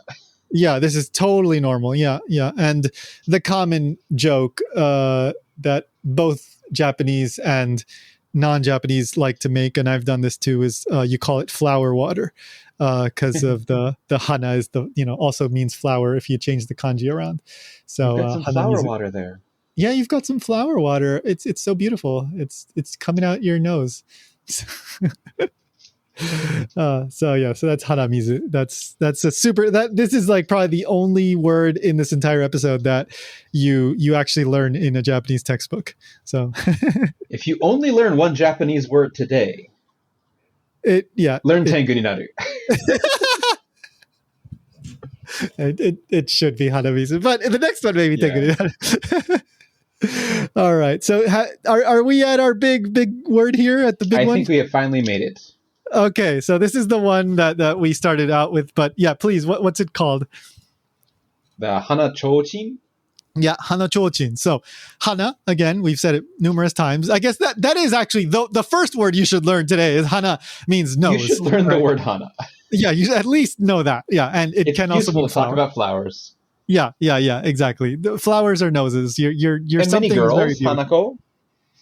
Speaker 1: Yeah, this is totally normal. Yeah, yeah. And the common joke that both Japanese and non-Japanese like to make, and I've done this too, is you call it flower water because of the hana is also means flower if you change the kanji around.
Speaker 2: You've
Speaker 1: So
Speaker 2: got some flower
Speaker 1: hanamizu.
Speaker 2: water there.
Speaker 1: Yeah, you've got some flower water. It's so beautiful. It's coming out your nose. So that's hanamizu. That's a super that this is like probably the only word in this entire episode that you actually learn in a Japanese textbook. So
Speaker 2: If you only learn one Japanese word today, learn Tengu ni naru.
Speaker 1: It should be hanamizu, but the next one maybe
Speaker 2: Yeah.
Speaker 1: All right. So are we at our big word here at the big
Speaker 2: I
Speaker 1: one?
Speaker 2: think we have finally made it.
Speaker 1: Okay, so this is the one that we started out with, but yeah, please, what's it called?
Speaker 2: The hana chochin.
Speaker 1: Yeah, hana chochin. So hana, again, we've said it numerous times. I guess that is actually the first word you should learn today is hana means nose.
Speaker 2: You should learn the word hana.
Speaker 1: Yeah, you should at least know that. Yeah, and
Speaker 2: It's
Speaker 1: can also
Speaker 2: useful
Speaker 1: mean
Speaker 2: to talk
Speaker 1: flower.
Speaker 2: about flowers.
Speaker 1: Yeah, exactly. The flowers are noses. You're
Speaker 2: And
Speaker 1: something
Speaker 2: many girls,
Speaker 1: very beautiful.
Speaker 2: hanako.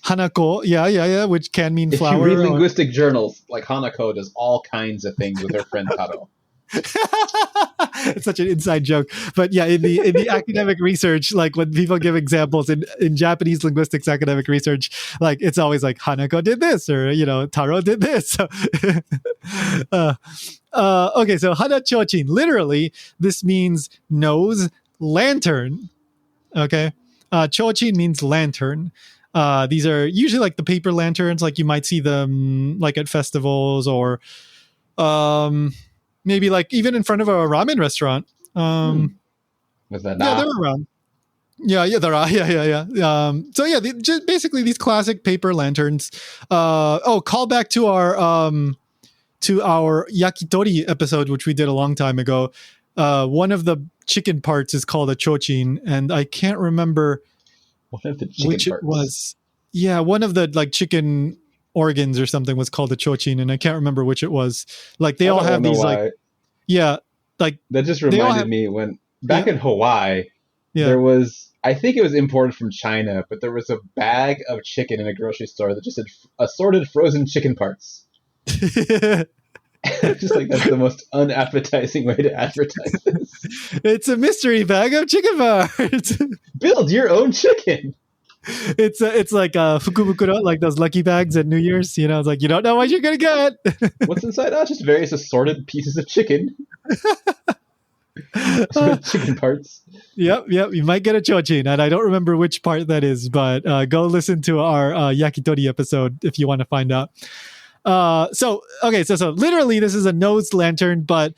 Speaker 1: Hanako, yeah, which can mean
Speaker 2: If
Speaker 1: flower.
Speaker 2: you read linguistic journals, like Hanako does all kinds of things with her friend Taro.
Speaker 1: It's such an inside joke, but yeah, in the academic research, like when people give examples in Japanese linguistics academic research, like it's always like Hanako did this or Taro did this. So, okay, so hana chochin, literally this means nose lantern. Okay, chochin means lantern. These are usually like the paper lanterns, like you might see them like at festivals or maybe like even in front of a ramen restaurant.
Speaker 2: Was that
Speaker 1: Yeah, they're around. Yeah, there are. Yeah. So yeah, just basically these classic paper lanterns. Call back to our yakitori episode, which we did a long time ago. One of the chicken parts is called a chochin, and I can't remember
Speaker 2: one of the chicken
Speaker 1: which
Speaker 2: parts.
Speaker 1: it was. Yeah, one of the like chicken organs or something was called a chochin, and I can't remember which it was. Like they all have these like, yeah, like
Speaker 2: that just reminded me when back in Hawaii, there was, I think it was imported from China, but there was a bag of chicken in a grocery store that just had assorted frozen chicken parts. Just like that's the most unappetizing way to advertise this.
Speaker 1: It's a mystery bag of chicken parts.
Speaker 2: Build your own chicken.
Speaker 1: It's like fukubukuro, like those lucky bags at New Year's. It's like you don't know what you're gonna get.
Speaker 2: What's inside? Oh, just various assorted pieces of chicken. Chicken parts.
Speaker 1: Yep. You might get a chochin, and I don't remember which part that is, but go listen to our yakitori episode if you want to find out. So literally this is a nose lantern, but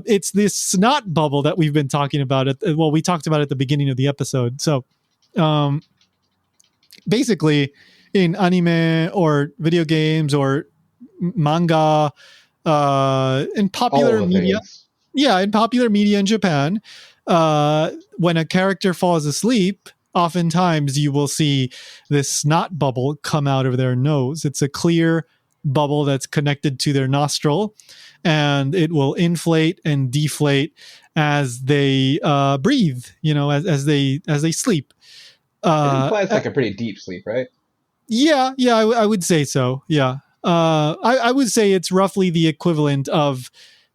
Speaker 1: it's this snot bubble that we've been talking about. We talked about it at the beginning of the episode. So basically in anime or video games or manga, in popular media.
Speaker 2: Things.
Speaker 1: Yeah, in popular media in Japan, when a character falls asleep, oftentimes you will see this snot bubble come out of their nose. It's a clear bubble that's connected to their nostril, and it will inflate and deflate as they breathe, as they sleep.
Speaker 2: It implies like a pretty deep sleep, right?
Speaker 1: Yeah, I would say so. Yeah. I would say it's roughly the equivalent of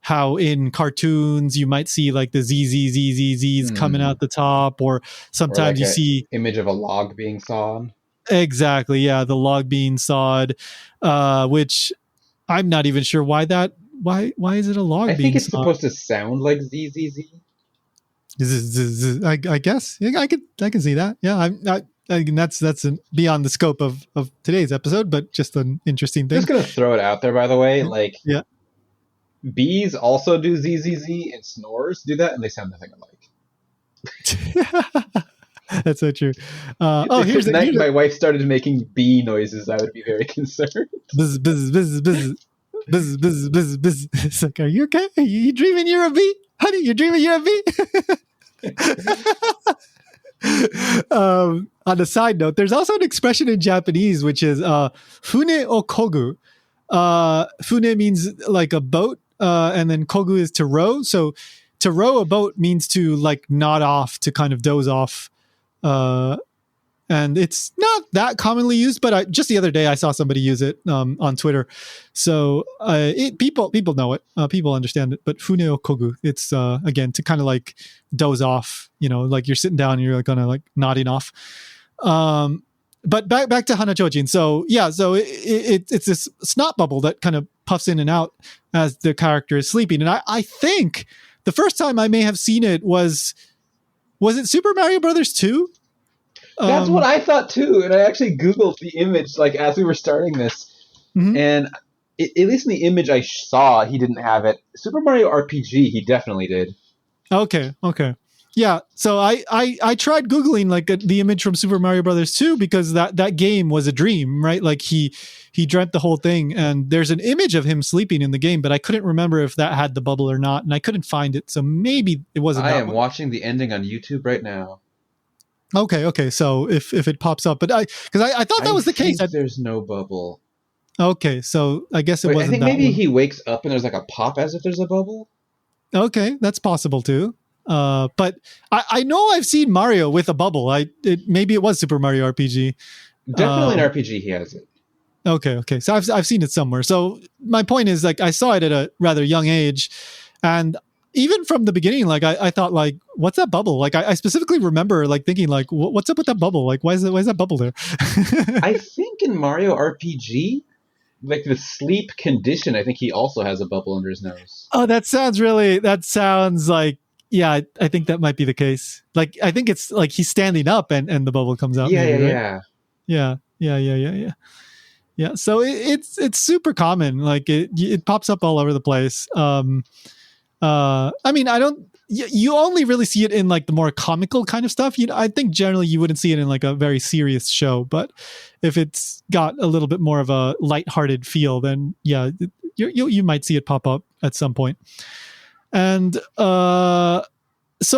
Speaker 1: how in cartoons you might see like the ZZZZZs coming out the top, or
Speaker 2: Or
Speaker 1: sometimes
Speaker 2: like
Speaker 1: you
Speaker 2: a
Speaker 1: see
Speaker 2: image of a log being sawn.
Speaker 1: exactly, yeah, the log being sawed, which I'm not even sure why is it a
Speaker 2: I
Speaker 1: log
Speaker 2: think
Speaker 1: being
Speaker 2: it's
Speaker 1: sawed?
Speaker 2: supposed to sound like ZZZ.
Speaker 1: I guess, yeah, I can see that. Yeah, I mean, that's beyond the scope of today's episode, but just an interesting
Speaker 2: Just
Speaker 1: thing.
Speaker 2: gonna throw it out there, by the way. Like
Speaker 1: Yeah.
Speaker 2: bees also do ZZZ, and snores do that, and they sound nothing alike.
Speaker 1: That's so true.
Speaker 2: If
Speaker 1: Here's
Speaker 2: at night
Speaker 1: a
Speaker 2: my wife started making bee noises, I would be very concerned.
Speaker 1: buzz, buzz, buzz, buzz, buzz, buzz, buzz, buzz. It's like, are you okay? Are you dreaming you're a bee? Honey, you're dreaming you're a bee? On a side note, there's also an expression in Japanese which is fune o kogu. Fune means like a boat, and then kogu is to row. So to row a boat means to like nod off, to kind of doze off. And it's not that commonly used, but just the other day I saw somebody use it on Twitter. So people know it, people understand it. But fune o kogu, it's again to kind of like doze off, like you're sitting down and you're like kind of like nodding off. But back to Hanachojin. So yeah, so it's this snot bubble that kind of puffs in and out as the character is sleeping. And I think the first time I may have seen it was it Super Mario Brothers 2?
Speaker 2: That's what I thought too, and I actually Googled the image like as we were starting this, and at least in the image I saw, he didn't have it. Super Mario RPG, he definitely did.
Speaker 1: Okay. Yeah, so I tried Googling like the image from Super Mario Brothers 2 because that game was a dream, right? Like he dreamt the whole thing, and there's an image of him sleeping in the game, but I couldn't remember if that had the bubble or not, and I couldn't find it, so maybe it wasn't.
Speaker 2: I am watching the ending on YouTube right now.
Speaker 1: Okay. So if it pops up, but I thought that was the case.
Speaker 2: There's no bubble.
Speaker 1: Okay, so I guess it wasn't.
Speaker 2: I think
Speaker 1: that
Speaker 2: maybe
Speaker 1: one.
Speaker 2: He wakes up and there's like a pop as if there's a bubble.
Speaker 1: Okay, that's possible too. But I know I've seen Mario with a bubble. Maybe it was Super Mario RPG.
Speaker 2: Definitely an RPG he has it.
Speaker 1: Okay. So I've seen it somewhere. So my point is, like, I saw it at a rather young age, and even from the beginning, like I thought, like, what's that bubble? Like I specifically remember like thinking, like, what's up with that bubble? Like, why is that bubble there?
Speaker 2: I think in Mario RPG, like the sleep condition, I think he also has a bubble under his nose.
Speaker 1: Oh, that sounds like, yeah, I think that might be the case. Like, I think it's like he's standing up and the bubble comes out.
Speaker 2: Yeah,
Speaker 1: maybe,
Speaker 2: yeah,
Speaker 1: right? Yeah. So it's super common. Like it pops up all over the place. I mean, you only really see it in like the more comical kind of stuff. I think generally you wouldn't see it in like a very serious show, but if it's got a little bit more of a lighthearted feel, then yeah, you might see it pop up at some point. And so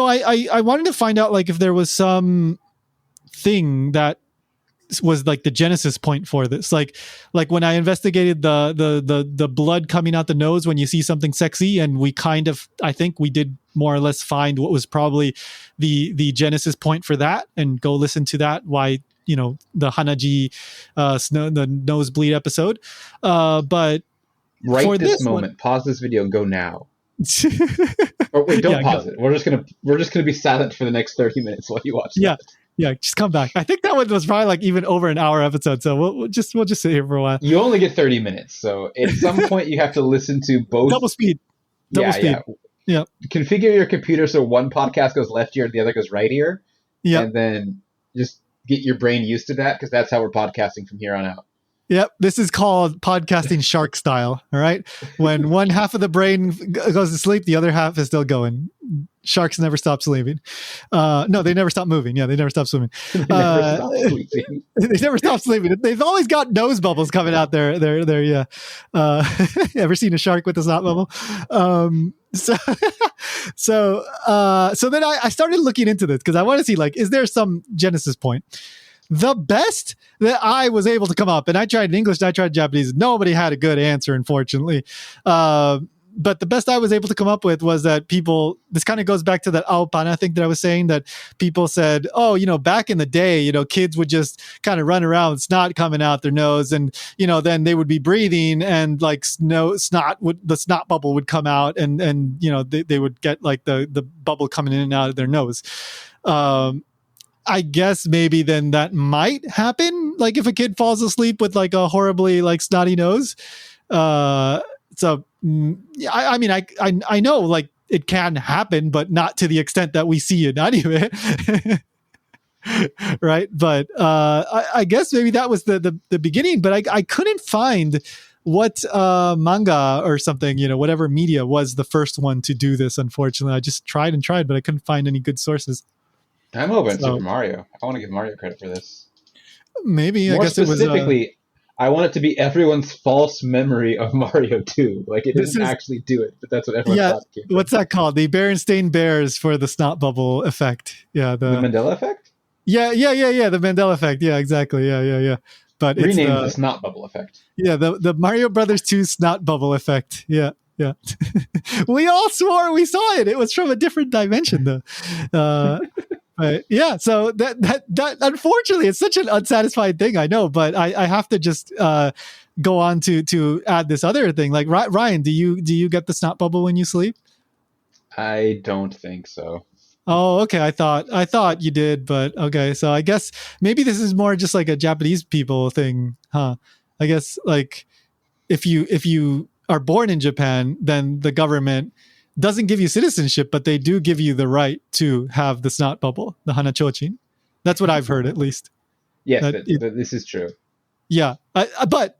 Speaker 1: I wanted to find out like if there was some thing that was like the genesis point for this, like when I investigated the blood coming out the nose when you see something sexy, and we kind of, I think we did more or less find what was probably the genesis point for that, and go listen to that, why the Hanaji the nosebleed episode, but
Speaker 2: right this moment, pause this video and go now. Or wait, don't pause it. We're just gonna be silent for the next 30 minutes while you watch that.
Speaker 1: Yeah, just come back. I think that one was probably like even over an hour episode, so we'll just sit here for a while.
Speaker 2: You only get 30 minutes, so at some point you have to listen to both.
Speaker 1: Double speed. Yeah.
Speaker 2: Configure your computer so one podcast goes left ear and the other goes right ear.
Speaker 1: Yeah.
Speaker 2: And then just get your brain used to that, because that's how we're podcasting from here on out.
Speaker 1: Yep, this is called podcasting shark style. All right, when one half of the brain goes to sleep, the other half is still going. Sharks never stop sleeping. No, they never stop moving. Yeah, they never stop swimming.
Speaker 2: They never stop sleeping.
Speaker 1: They never stop sleeping. They've always got nose bubbles coming out there. Yeah. Ever seen a shark with a snot bubble? So then I started looking into this because I want to see, like, is there some genesis point? The best that I was able to come up, and I tried in English, I tried in Japanese, nobody had a good answer, unfortunately. but the best I was able to come up with was that people, this kind of goes back to that aopana thing that I was saying, that people said, oh, back in the day, kids would just kind of run around with snot coming out their nose, and, then they would be breathing, and like the snot bubble would come out, and they would get like the bubble coming in and out of their nose. I guess maybe then that might happen, like if a kid falls asleep with like a horribly like snotty nose. So I mean, I know like it can happen, but not to the extent that we see in anime. Right. But I guess maybe that was the beginning, but I couldn't find what manga or something, whatever media was the first one to do this. Unfortunately, I just tried and tried, but I couldn't find any good sources.
Speaker 2: I'm hoping it's Super Mario. I want to give Mario credit for this.
Speaker 1: Maybe.
Speaker 2: More
Speaker 1: I guess
Speaker 2: specifically,
Speaker 1: it was,
Speaker 2: I want it to be everyone's false memory of Mario 2. Like, it didn't actually do it, but that's what everyone thought it came from.
Speaker 1: What's that called? The Berenstain Bears for the snot bubble effect. Yeah.
Speaker 2: The Mandela effect?
Speaker 1: Yeah. The Mandela effect. Yeah, exactly. Yeah. But
Speaker 2: renamed the snot bubble effect.
Speaker 1: Yeah, the Mario Brothers 2 snot bubble effect. Yeah. We all swore we saw it. It was from a different dimension, though. But yeah, so that unfortunately, it's such an unsatisfying thing. I know, but I have to just go on to add this other thing. Like, Ryan, do you get the snot bubble when you sleep?
Speaker 2: I don't think so.
Speaker 1: Oh, okay. I thought you did, but okay. So I guess maybe this is more just like a Japanese people thing, huh? I guess like if you are born in Japan, then the government doesn't give you citizenship, but they do give you the right to have the snot bubble, the hanachochin. That's what I've heard, at least.
Speaker 2: Yes, but this is true.
Speaker 1: Yeah, but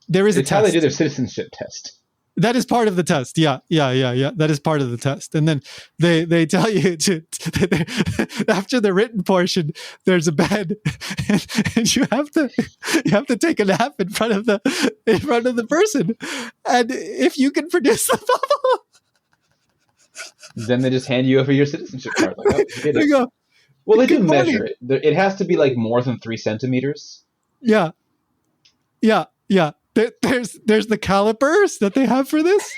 Speaker 1: there is a test.
Speaker 2: It's how they do their citizenship test.
Speaker 1: That is part of the test. Yeah. That is part of the test. And then they tell you to after the written portion, there's a bed, and you have to take a nap in front of the person. And if you can produce the bubble,
Speaker 2: then they just hand you over your citizenship card. Like, oh,
Speaker 1: there you go.
Speaker 2: Well, they do measure it. It has to be like more than 3 centimeters.
Speaker 1: Yeah. There's the calipers that they have for this.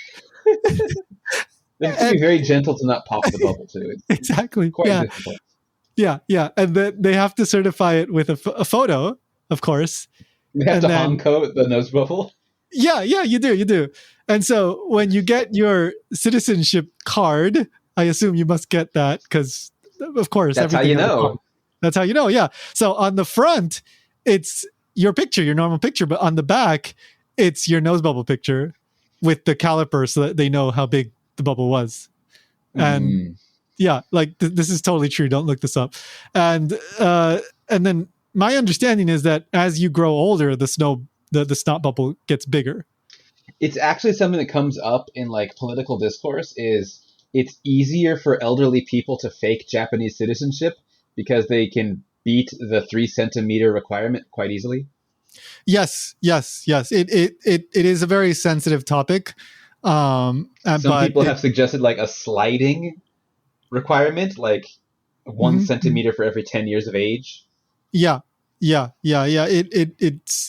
Speaker 2: They have to be very gentle to not pop the bubble too. It's
Speaker 1: exactly.
Speaker 2: quite difficult.
Speaker 1: Yeah, and they have to certify it with a photo, of course.
Speaker 2: They have to Hanko the nose bubble.
Speaker 1: Yeah, you do. And so when you get your citizenship card, I assume you must get that because, of course,
Speaker 2: that's how you know.
Speaker 1: That's how you know. Yeah. So on the front, it's your picture, your normal picture, but on the back, it's your nose bubble picture with the caliper so that they know how big the bubble was. And yeah, like this is totally true. Don't look this up. And then my understanding is that as you grow older, the snot bubble gets bigger.
Speaker 2: It's actually something that comes up in like political discourse. Is it's easier for elderly people to fake Japanese citizenship because they can beat the 3 centimeter requirement quite easily.
Speaker 1: Yes. It is a very sensitive topic.
Speaker 2: Some people have suggested like a sliding requirement, like 1 centimeter for every 10 years of age.
Speaker 1: Yeah.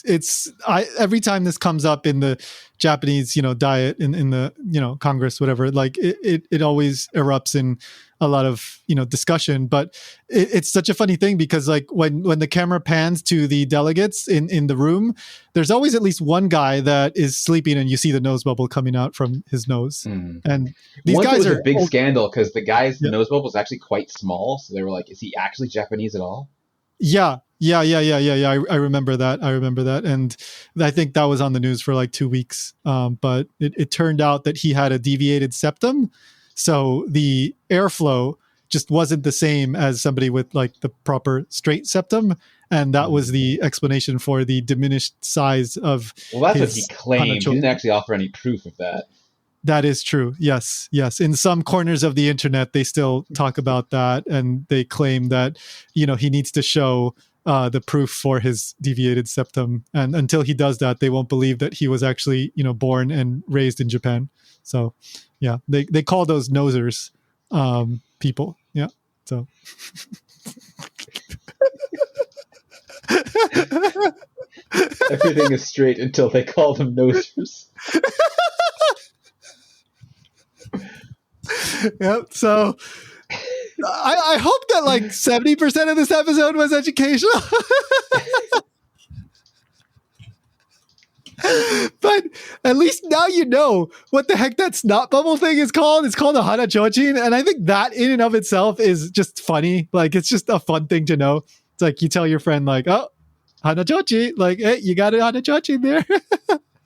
Speaker 1: It's every time this comes up in the Japanese, diet in the, Congress, whatever, like it always erupts in a lot of, discussion, but it's such a funny thing because like when the camera pans to the delegates in the room, there's always at least one guy that is sleeping and you see the nose bubble coming out from his nose. And these
Speaker 2: Once
Speaker 1: guys
Speaker 2: it was a big scandal because the guy's nose bubble was actually quite small. So they were like, is he actually Japanese at all?
Speaker 1: Yeah. I remember that. And I think that was on the news for like 2 weeks. But it turned out that he had a deviated septum. So the airflow just wasn't the same as somebody with like the proper straight septum. And that was the explanation for the diminished size of
Speaker 2: Well, that's what he claimed. He didn't actually offer any proof of that.
Speaker 1: That is true. Yes. In some corners of the internet, they still talk about that. And they claim that, he needs to show the proof for his deviated septum. And until he does that, they won't believe that he was actually, born and raised in Japan. So, yeah, they call those nosers people. Yeah. So.
Speaker 2: Everything is straight until they call them nosers.
Speaker 1: Yep. So I hope that like 70% of this episode was educational. But at least now you know what the heck that snot bubble thing is called. It's called a hanachochin, and I think that in and of itself is just funny. Like, it's just a fun thing to know. It's like you tell your friend, like, "Oh, hanachochi," like, "Hey, you got a hanachochin there."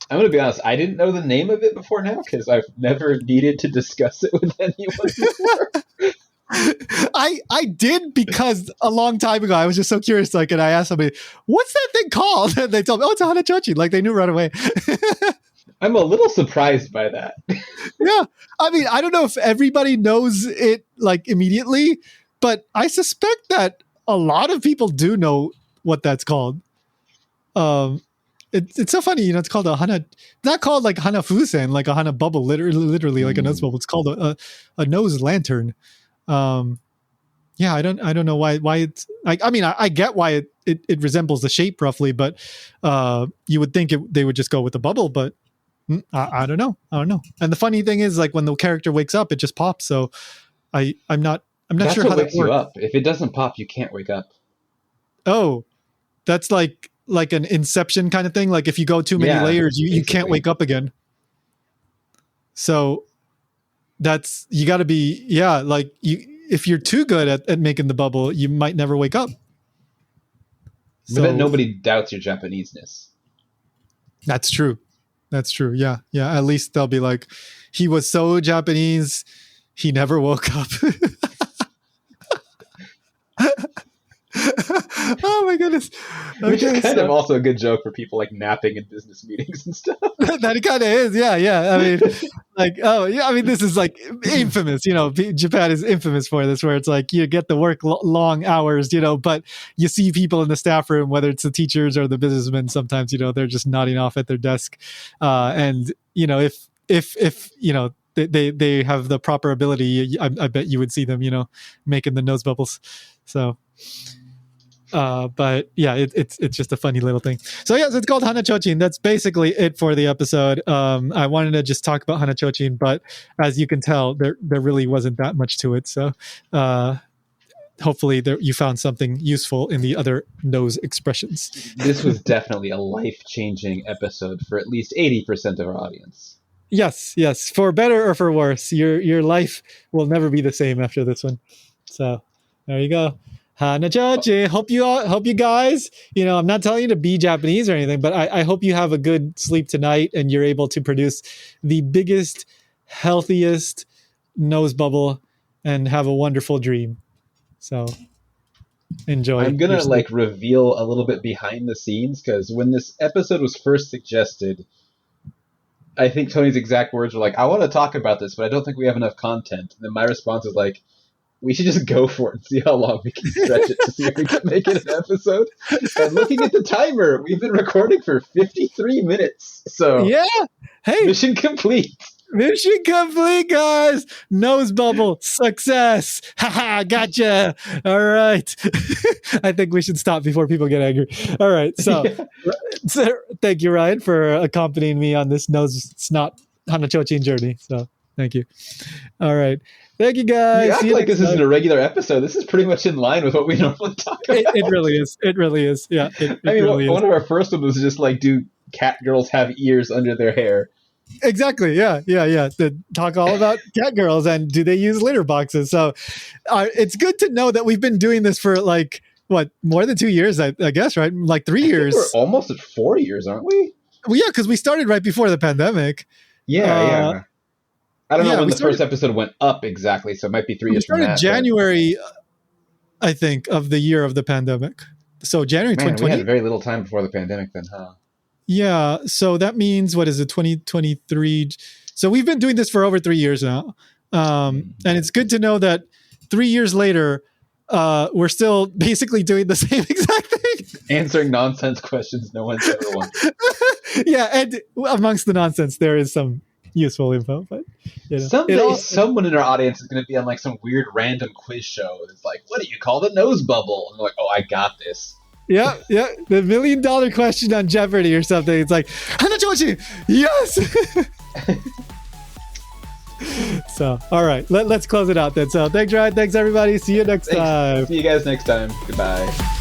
Speaker 2: I'm gonna be honest. I didn't know the name of it before now because I've never needed to discuss it with anyone before.
Speaker 1: I did, because a long time ago I was just so curious, like, and I asked somebody, "What's that thing called?" And they told me, "Oh, it's a hanachochi." Like, they knew right away.
Speaker 2: I'm a little surprised by that.
Speaker 1: Yeah, I mean, I don't know if everybody knows it like immediately, but I suspect that a lot of people do know what that's called. It's so funny, it's called a hana, not called like hana fusen, like a hana bubble, literally like a nose bubble. It's called a nose lantern. Yeah, I don't know why it's like, I mean, I get why it resembles the shape roughly, but you would think they would just go with the bubble, but I don't know. And the funny thing is, like, when the character wakes up, it just pops. So I'm not
Speaker 2: That's
Speaker 1: sure
Speaker 2: what
Speaker 1: how that
Speaker 2: wakes you
Speaker 1: works.
Speaker 2: up. If it doesn't pop, you can't wake up.
Speaker 1: Oh, that's like an Inception kind of thing. Like, if you go too many layers, you can't wake up again. So you got to be, like, if you're too good at making the bubble, you might never wake up.
Speaker 2: But then nobody doubts your Japanese-ness.
Speaker 1: That's true. Yeah. At least they'll be like, he was so Japanese, he never woke up. Oh my goodness. Okay,
Speaker 2: which is kind of also a good joke for people like napping in business meetings and stuff.
Speaker 1: That it kind of is. Yeah. I mean, like, oh yeah, I mean, this is like infamous, Japan is infamous for this, where it's like you get to work long hours, but you see people in the staff room, whether it's the teachers or the businessmen, sometimes, they're just nodding off at their desk. And, if they have the proper ability, I bet you would see them, making the nose bubbles. So, but yeah, it's just a funny little thing. So yes, it's called hanachochin. That's basically it for the episode. I wanted to just talk about hanachochin, but as you can tell, there really wasn't that much to it. So hopefully you found something useful in the other nose expressions.
Speaker 2: This was definitely a life-changing episode for at least 80% of our audience.
Speaker 1: Yes, for better or for worse, your life will never be the same after this one. So there you go. Hanachochi. Hope you guys, I'm not telling you to be Japanese or anything, but I hope you have a good sleep tonight and you're able to produce the biggest, healthiest nose bubble and have a wonderful dream. So enjoy.
Speaker 2: I'm going to reveal a little bit behind the scenes, because when this episode was first suggested, I think Tony's exact words were like, "I want to talk about this, but I don't think we have enough content." And then my response was like, "We should just go for it and see how long we can stretch it to see if we can make it an episode." And looking at the timer, we've been recording for 53 minutes. So
Speaker 1: yeah, hey,
Speaker 2: mission complete.
Speaker 1: Mission complete, guys. Nose bubble success. Haha, gotcha. All right. I think we should stop before people get angry. All right. So, so thank you, Ryan, for accompanying me on this nose snot hanachochin journey. So thank you. All right. Thank you, guys.
Speaker 2: You act like this isn't a regular episode. This is pretty much in line with what we normally talk about.
Speaker 1: It really is. It really is. Yeah.
Speaker 2: I mean, really one of our first ones was just like, do cat girls have ears under their hair?
Speaker 1: Exactly. Yeah. To talk all about cat girls and do they use litter boxes? So it's good to know that we've been doing this for like, what, more than 2 years, I guess, right? Like 3 years.
Speaker 2: We're almost at 4 years, aren't we?
Speaker 1: Well, yeah, because we started right before the pandemic.
Speaker 2: Yeah. I don't know when the first episode went up exactly, so it might be 3 years from that.
Speaker 1: We started January, I think, of the year of the pandemic. So January 2020.
Speaker 2: We had very little time before the pandemic then, huh?
Speaker 1: Yeah, so that means, what is it, 2023? So we've been doing this for over 3 years now. And it's good to know that 3 years later, we're still basically doing the same exact thing.
Speaker 2: Answering nonsense questions no one's ever wanted.
Speaker 1: Yeah, and amongst the nonsense, there is some useful info. But
Speaker 2: someday someone in our audience is going to be on like some weird random quiz show. It's like, what do you call the nose bubble? And they're like, oh, I got this.
Speaker 1: Yeah. The $1 million question on Jeopardy or something. It's like, hanachochi, yes. So, all right, let's close it out then. So thanks, Ryan. Thanks, everybody. See you next time.
Speaker 2: See you guys next time. Goodbye.